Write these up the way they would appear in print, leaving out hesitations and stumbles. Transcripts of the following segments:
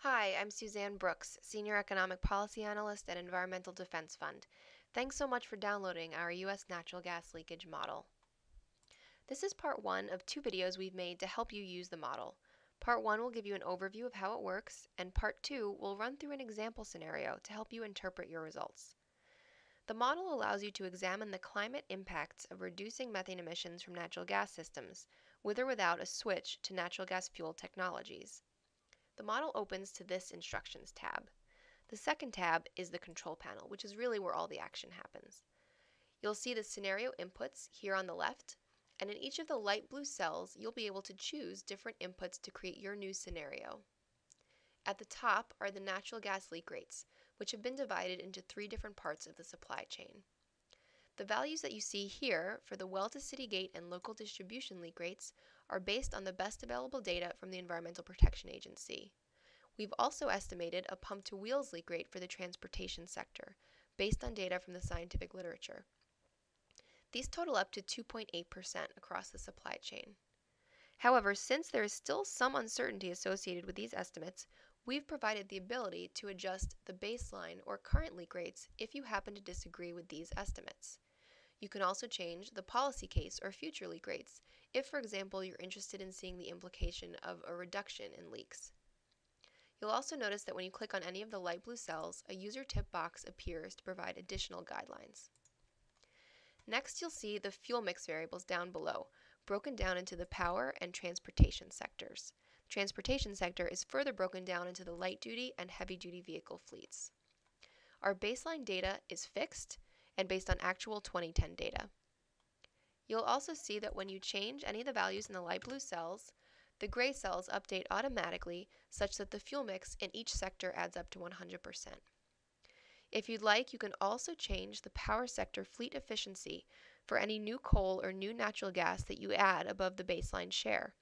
Hi, I'm Suzanne Brooks, Senior Economic Policy Analyst at Environmental Defense Fund. Thanks so much for downloading our U.S. natural gas leakage model. This is part one of two videos we've made to help you use the model. Part one will give you an overview of how it works, and part two will run through an example scenario to help you interpret your results. The model allows you to examine the climate impacts of reducing methane emissions from natural gas systems, with or without a switch to natural gas fuel technologies. The model opens to this Instructions tab. The second tab is the Control panel, which is really where all the action happens. You'll see the scenario inputs here on the left, and in each of the light blue cells, you'll be able to choose different inputs to create your new scenario. At the top are the natural gas leak rates, which have been divided into three different parts of the supply chain. The values that you see here for the well-to-city gate and local distribution leak rates are based on the best available data from the Environmental Protection Agency. We've also estimated a pump-to-wheels leak rate for the transportation sector, based on data from the scientific literature. These total up to 2.8% across the supply chain. However, since there is still some uncertainty associated with these estimates, we've provided the ability to adjust the baseline or current leak rates if you happen to disagree with these estimates. You can also change the policy case or future leak rates if, for example, you're interested in seeing the implication of a reduction in leaks. You'll also notice that when you click on any of the light blue cells, a user tip box appears to provide additional guidelines. Next, you'll see the fuel mix variables down below, broken down into the power and transportation sectors. The transportation sector is further broken down into the light-duty and heavy-duty vehicle fleets. Our baseline data is fixed and based on actual 2010 data. You'll also see that when you change any of the values in the light blue cells, the gray cells update automatically such that the fuel mix in each sector adds up to 100%. If you'd like, you can also change the power sector fleet efficiency for any new coal or new natural gas that you add above the baseline share.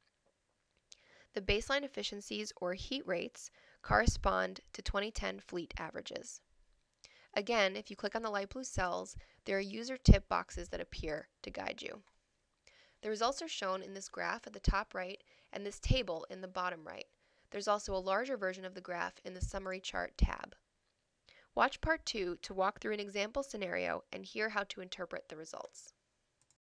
The baseline efficiencies or heat rates correspond to 2010 fleet averages. Again, if you click on the light blue cells, there are user tip boxes that appear to guide you. The results are shown in this graph at the top right and this table in the bottom right. There's also a larger version of the graph in the Summary Chart tab. Watch part 2 to walk through an example scenario and hear how to interpret the results.